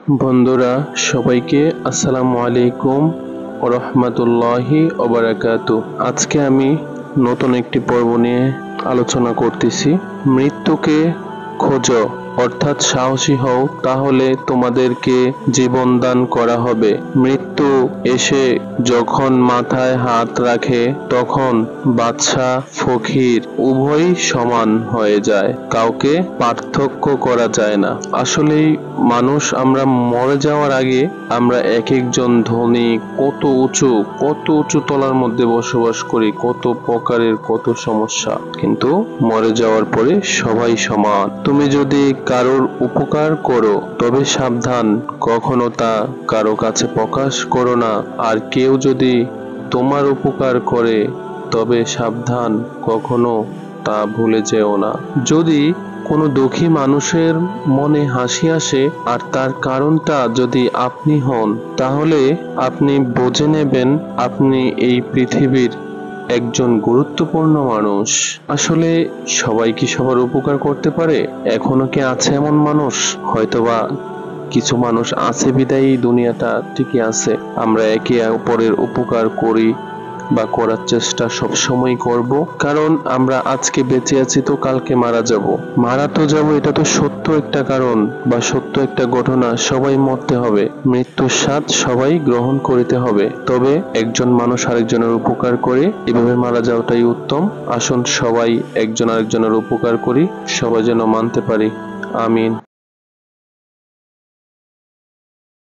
বন্ধুরা সবাইকে আসসালামু আলাইকুম ওয়া রাহমাতুল্লাহি ওয়া বারাকাতুহু। আজকে আমি নতুন একটি পর্ব নিয়ে আলোচনা করতেছি। মৃত্যুকে খোঁজো, অর্থাৎ সাহসী হও, তাহলে তোমাদেরকে জীবন দান করা হবে। মৃত্যু এসে যখন মাথায় হাত রাখে তখন বাদশা ফকির উভয়ই সমান হয়ে যায়, কাউকে পার্থক্য করা যায় না। আসলেই মানুষ আমরা মরে যাওয়ার আগে আমরা এক একজন ধনী, কত উঁচু তলার মধ্যে বসবাস করি, কত প্রকারের কত সমস্যা, কিন্তু মরে যাওয়ার পরে সবাই সমান। তুমি যদি কারোর উপকার করো তবে সাবধান, কখনো তা কারো কাছে প্রকাশ করো না। আর কেউ যদি তোমার উপকার করে তবে সাবধান, কখনো তা ভুলে যেও না। যদি কোনো দুঃখী মানুষের মনে হাসি আসে আর তার কারণটা যদি আপনি হন, তাহলে আপনি বুঝে নেবেন আপনি এই পৃথিবীর একজন গুরুত্বপূর্ণ মানুষ। আসলে সবাই কি সবার উপকার করতে পারে? এখনো কি আছে এমন মানুষ? হয়তোবা কিছু মানুষ আছে বিদায়ী দুনিয়াটা টিকে আছে। আমরা একে অপরের উপকার করি বা করার চেষ্টা সবসময় করব, কারণ আমরা আজকে বেঁচে আছি তো কালকে মারা যাব। মারা তো যাব, এটা তো সত্য একটা কারণ বা সত্য একটা ঘটনা। সবাই মরতে হবে, মৃত্যুর স্বাদ সবাই গ্রহণ করিতে হবে। তবে একজন মানুষ আরেকজনের উপকার করে এভাবে মারা যাওয়াটাই উত্তম। আসুন সবাই একজন আরেকজনের উপকার করি, সবাই যেন মানতে পারি। আমিন।